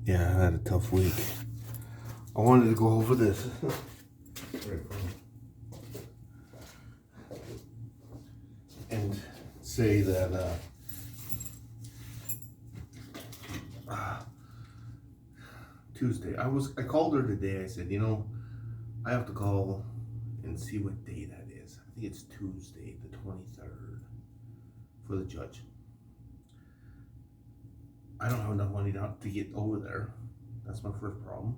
Yeah, I had a tough week. I wanted to go over this and say that Tuesday. I called her today. I said, I have to call and see what day that is. I think it's Tuesday, the 23rd, for the judge. I don't have enough money to get over there. That's my first problem.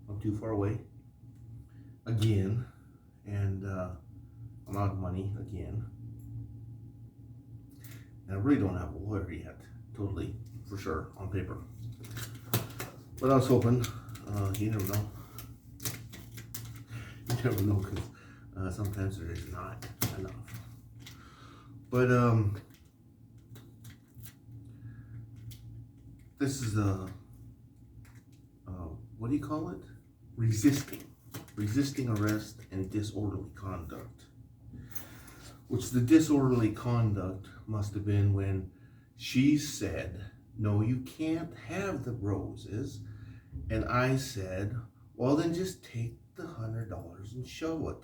I'm too far away again, and I'm out of money again. And I really don't have a lawyer yet, totally, for sure, on paper. But I was hoping, you never know. You never know, because sometimes there is not enough. But this is what do you call it? Resisting arrest and disorderly conduct. Which the disorderly conduct must have been when she said, no, you can't have the roses. And I said, well, then just take the $100 and show it.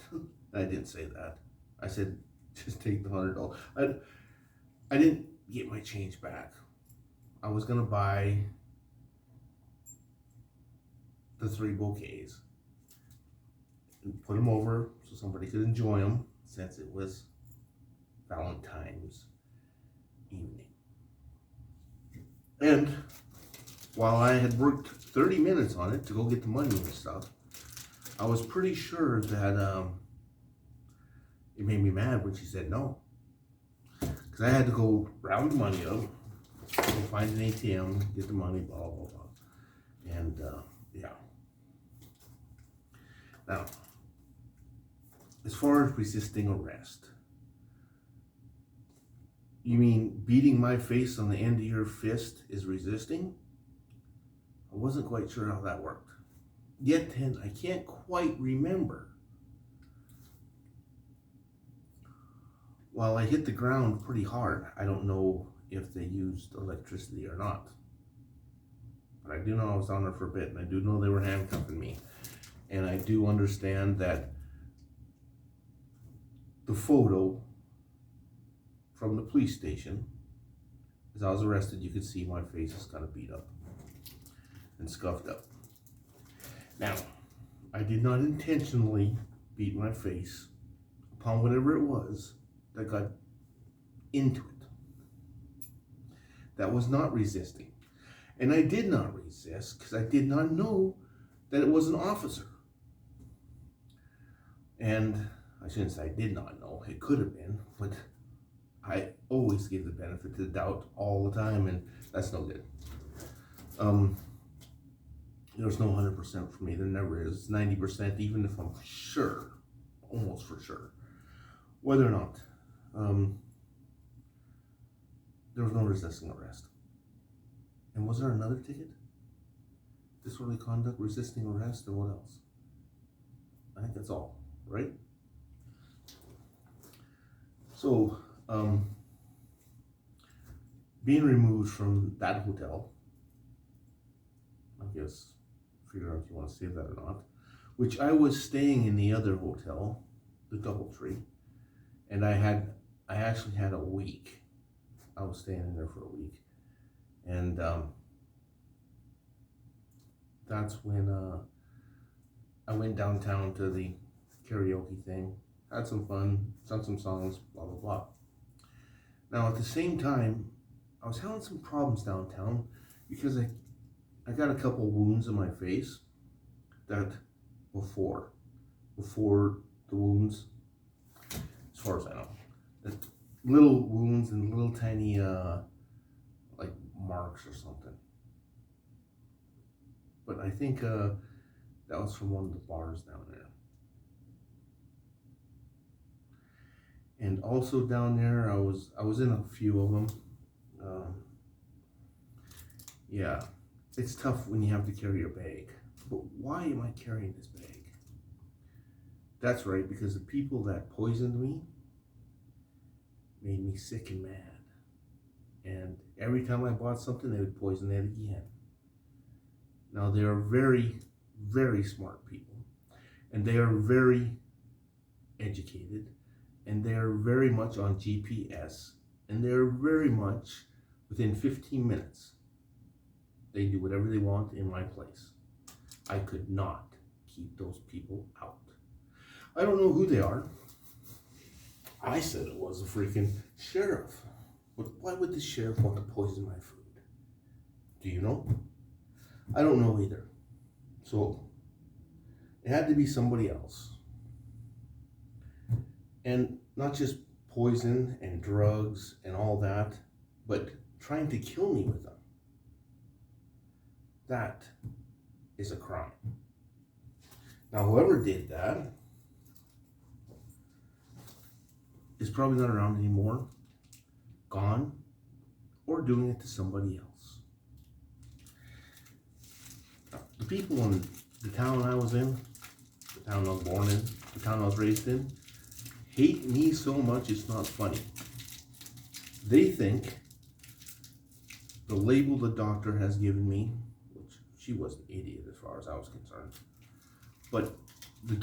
I didn't say that. I said, just take the $100. I didn't get my change back. I was going to buy the 3 bouquets and put them over so somebody could enjoy them, since it was Valentine's evening. And while I had worked 30 minutes on it to go get the money and stuff, I was pretty sure that it made me mad when she said no. Because I had to go round the money up, go find an ATM, get the money, blah, blah, blah. And yeah. Now, as far as resisting arrest, you mean beating my face on the end of your fist is resisting? I wasn't quite sure how that worked. Yet then, I can't quite remember. While I hit the ground pretty hard, I don't know if they used electricity or not. But I do know I was on there for a bit, and I do know they were handcuffing me. And I do understand that the photo from the police station, as I was arrested, you could see my face is kind of beat up and scuffed up. Now, I did not intentionally beat my face upon whatever it was that got into it. That was not resisting. And I did not resist because I did not know that it was an officer. And I shouldn't say I did not know. It could have been, but I always give the benefit of the doubt all the time, and that's no good. There's no 100% for me. There never is. 90%, even if I'm sure, almost for sure, whether or not there was no resisting arrest. And was there another ticket? Disorderly conduct, resisting arrest, and what else? I think that's all, right? So, being removed from that hotel, I guess, figure out if you want to say that or not, which I was staying in the other hotel, the DoubleTree, and I actually had a week. I was staying in there for a week, and that's when I went downtown to the karaoke thing, had some fun, sung some songs, blah, blah, blah. Now, at the same time, I was having some problems downtown because I got a couple wounds in my face that before the wounds, as far as I know, that little wounds and little tiny like marks or something. But I think that was from one of the bars down there. And also down there, I was in a few of them. Yeah, it's tough when you have to carry your bag. But why am I carrying this bag? That's right, because the people that poisoned me made me sick and mad. And every time I bought something, they would poison it again. Now, they are very, very smart people, and they are very educated, and they are very much on GPS, and they are very much within 15 minutes. They do whatever they want in my place. I could not keep those people out. I don't know who they are. I said it was a freaking sheriff. But why would the sheriff want to poison my food? Do you know? I don't know either. So it had to be somebody else. And not just poison and drugs and all that, but trying to kill me with them. That is a crime. Now, whoever did that is probably not around anymore, gone, or doing it to somebody else. The people in the town I was in, the town I was born in, the town I was raised in, hate me so much it's not funny. They think the label the doctor has given me, which she was an idiot as far as I was concerned, but the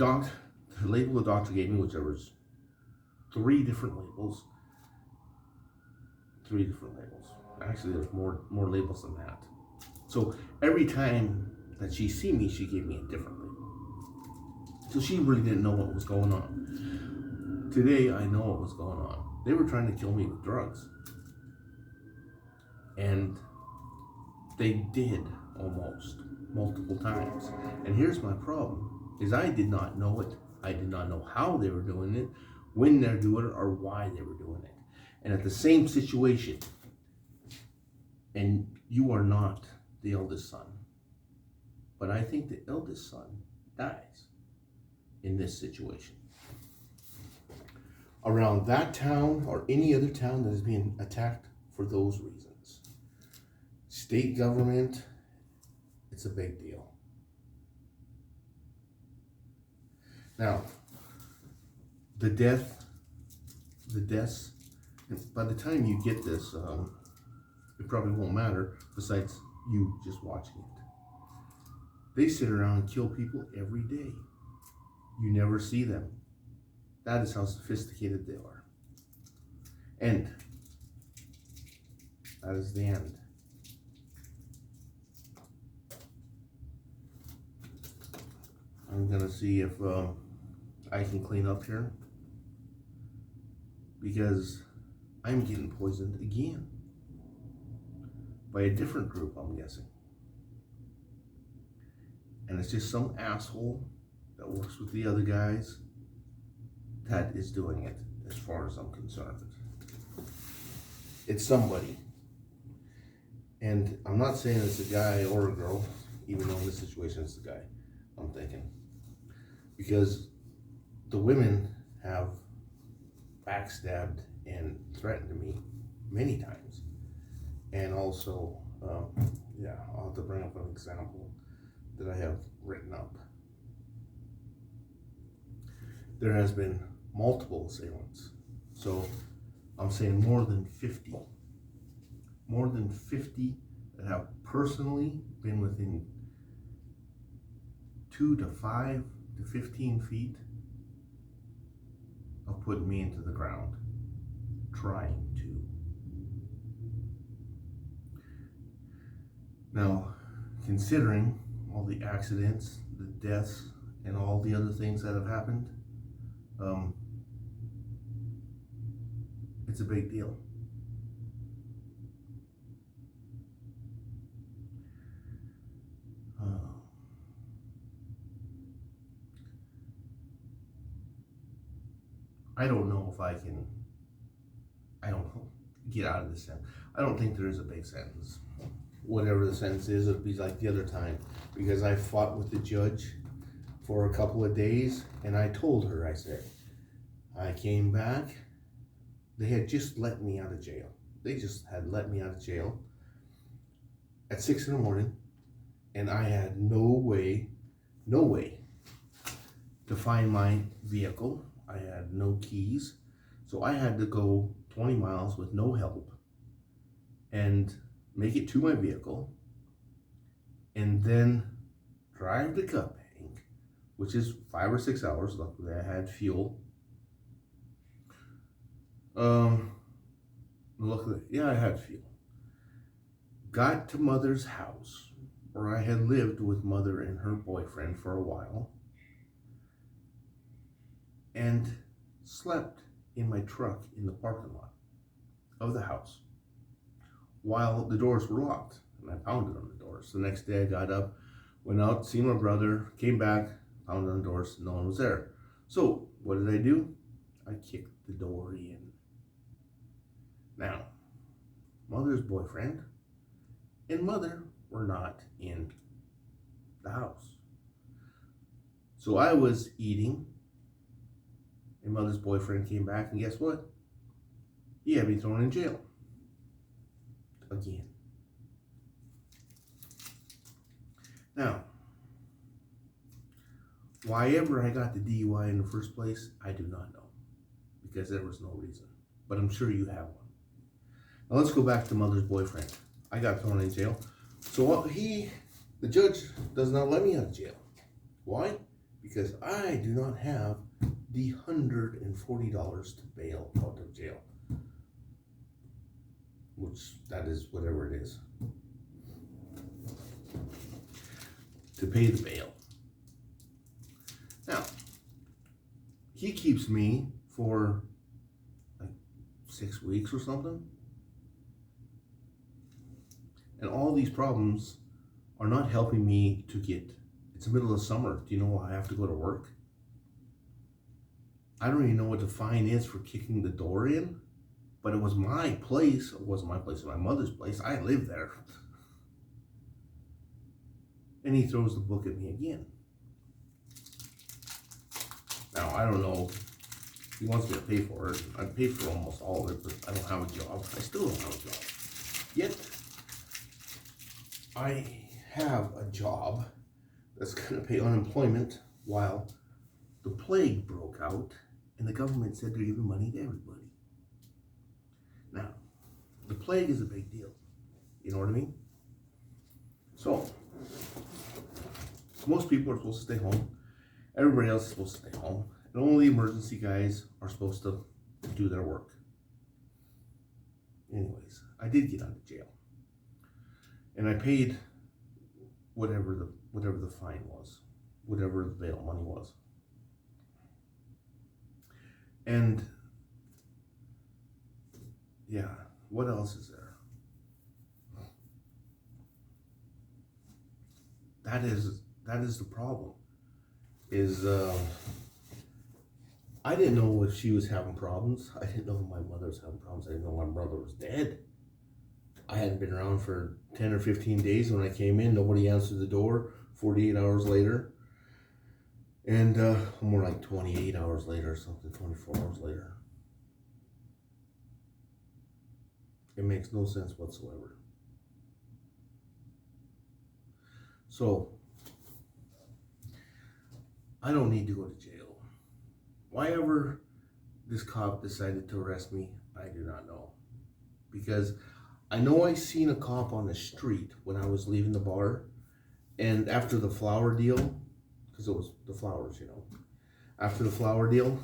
label the doctor gave me, which there was three different labels. Actually, there's more labels than that. So every time that she see me, she gave me a different label. So she really didn't know what was going on. Today, I know what was going on. They were trying to kill me with drugs. And they did almost multiple times. And here's my problem, is I did not know it. I did not know how they were doing it, when they're doing it, or why they were doing it. And at the same situation, and you are not the eldest son, but I think the eldest son dies in this situation. Around that town or any other town that is being attacked for those reasons. State government, it's a big deal. Now, the deaths, by the time you get this, it probably won't matter, besides you just watching it. They sit around and kill people every day. You never see them. That is how sophisticated they are. And that is the end. I'm gonna see if I can clean up here, because I'm getting poisoned again by a different group, I'm guessing. And it's just some asshole that works with the other guys that is doing it, as far as I'm concerned. It's somebody. And I'm not saying it's a guy or a girl, even though in this situation it's the guy, I'm thinking. Because the women have backstabbed and threatened me many times. And also, I'll have to bring up an example that I have written up. There has been multiple assailants. So I'm saying more than 50. More than 50 that have personally been within 2 to 5 to 15 feet of putting me into the ground, trying to. Now, considering all the accidents, the deaths, and all the other things that have happened, it's a big deal. I don't know if I can, get out of this sentence. I don't think there is a big sentence. Whatever the sentence is, it'll be like the other time, because I fought with the judge for a couple of days, and I told her, I said, I came back, they had just let me out of jail. They just had let me out of jail at 6 in the morning, and I had no way to find my vehicle. I had no keys, so I had to go 20 miles with no help and make it to my vehicle and then drive to Cupbank, which is 5 or 6 hours. Luckily, I had fuel. Luckily, yeah, I had fuel. Got to Mother's house, where I had lived with Mother and her boyfriend for a while, and slept in my truck in the parking lot of the house while the doors were locked. And I pounded on the doors. The next day I got up, went out, seen my brother, came back, pounded on the doors, no one was there. So what did I do? I kicked the door in. Now, Mother's boyfriend and Mother were not in the house. So I was eating, and Mother's boyfriend came back, and guess what? He had me thrown in jail. Again. Now, why ever I got the DUI in the first place, I do not know. Because there was no reason. But I'm sure you have one. Now let's go back to Mother's boyfriend. I got thrown in jail. So the judge does not let me out of jail. Why? Because I do not have the $140 to bail out of jail. Which, that is whatever it is. To pay the bail. Now, he keeps me for like 6 weeks or something. And all these problems are not helping me to get, it's the middle of summer. Do you know why I have to go to work? I don't even know what the fine is for kicking the door in, but it was my place. It wasn't my place, it was my mother's place. I lived there. And he throws the book at me again. Now, I don't know. He wants me to pay for it. I paid for almost all of it, but I don't have a job. I still don't have a job. Yet, I have a job that's going to pay unemployment while the plague broke out and the government said they're giving money to everybody. Now, the plague is a big deal. You know what I mean? So, most people are supposed to stay home. Everybody else is supposed to stay home. And only emergency guys are supposed to do their work. Anyways, I did get out of jail. And I paid whatever the fine was, whatever the bail money was. And yeah, what else is there? That is the problem. I didn't know if she was having problems. I didn't know my mother was having problems. I didn't know my brother was dead. I hadn't been around for 10 or 15 days. When I came in, nobody answered the door. 48 hours later. And more like 28 hours later or something, 24 hours later. It makes no sense whatsoever. So, I don't need to go to jail. Why ever this cop decided to arrest me, I do not know. Because I know I seen a cop on the street when I was leaving the bar, and after the flower deal, because it was the flowers, you know. After the flower deal,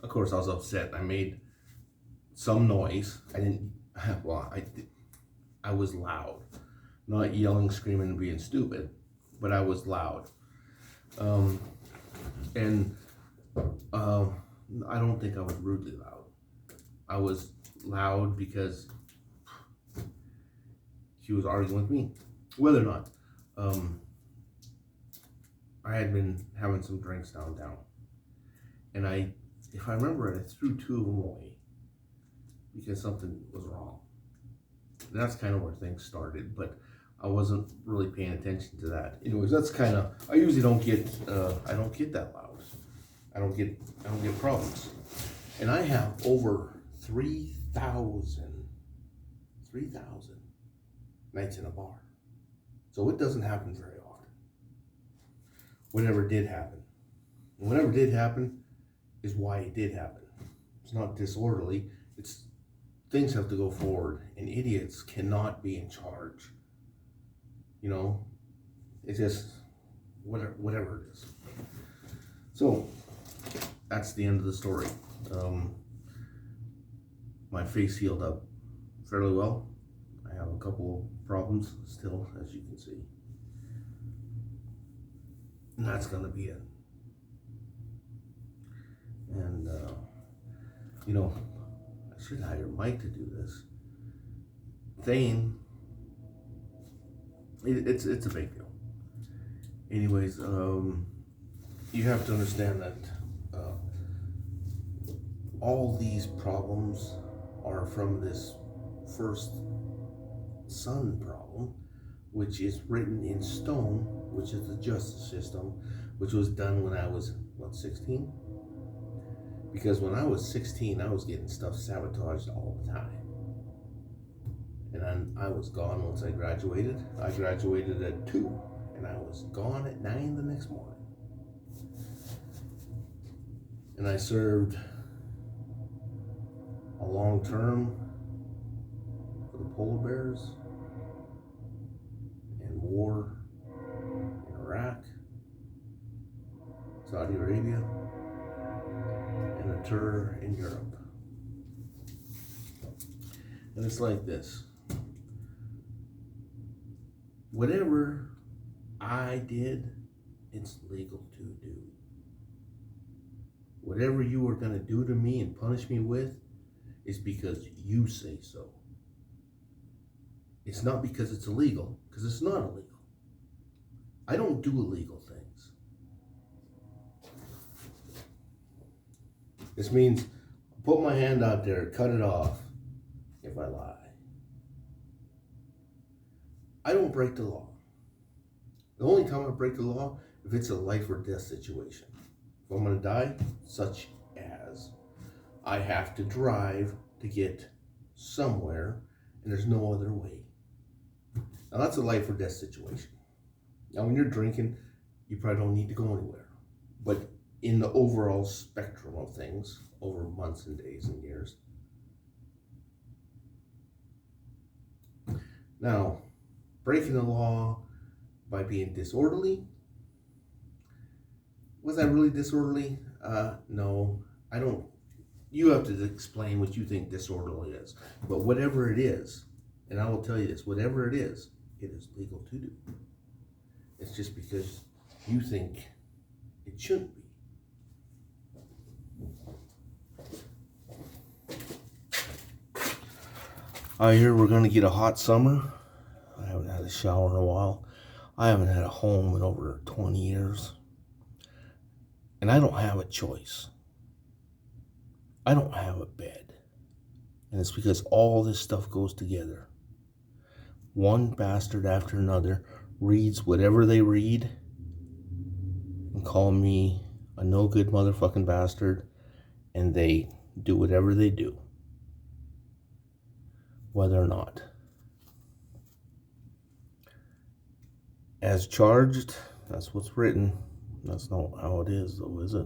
of course I was upset. I made some noise. I was loud. Not yelling, screaming, and being stupid, but I was loud. I don't think I was rudely loud. I was loud because she was arguing with me. Whether or not, I had been having some drinks downtown. And if I remember right, I threw 2 of them away because something was wrong. And that's kind of where things started, but I wasn't really paying attention to that. Anyways, that's kind of, I usually don't get that loud. I don't get problems. And I have over 3,000 nights in a bar. So it doesn't happen very often. Whatever did happen. And whatever did happen is why it did happen. It's not disorderly. Things have to go forward, and idiots cannot be in charge. You know, it's just whatever it is. So that's the end of the story. My face healed up fairly well. I have a couple problems still, as you can see. And that's gonna be it. And you know, I should hire Mike to do this. Thane, it's a big deal. Anyways, you have to understand that all these problems are from this first son problem, which is written in stone, which is the justice system, which was done when I was, 16? Because when I was 16, I was getting stuff sabotaged all the time. And then I was gone once I graduated. I graduated at 2, and I was gone at 9 the next morning. And I served a long term for the polar bears and war in Iraq, Saudi Arabia, and a tour in Europe. And it's like this. Whatever I did, it's legal to do. Whatever you are going to do to me and punish me with is because you say so. It's not because it's illegal, because it's not illegal. I don't do illegal things. This means put my hand out there, cut it off if I lie. I don't break the law. The only time I break the law, if it's a life or death situation. If I'm going to die, such as I have to drive to get somewhere and there's no other way. Now that's a life or death situation. Now when you're drinking, you probably don't need to go anywhere. But in the overall spectrum of things, over months and days and years. Now, breaking the law by being disorderly. Was I really disorderly? No, I don't. You have to explain what you think disorderly is. But whatever it is, and I will tell you this, whatever it is legal to do. It's just because you think it shouldn't be. I hear we're going to get a hot summer. I haven't had a shower in a while. I haven't had a home in over 20 years. And I don't have a choice. I don't have a bed. And it's because all this stuff goes together. One bastard after another reads whatever they read and call me a no good motherfucking bastard, and they do whatever they do. Whether or not. As charged, that's what's written. That's not how it is, though, is it?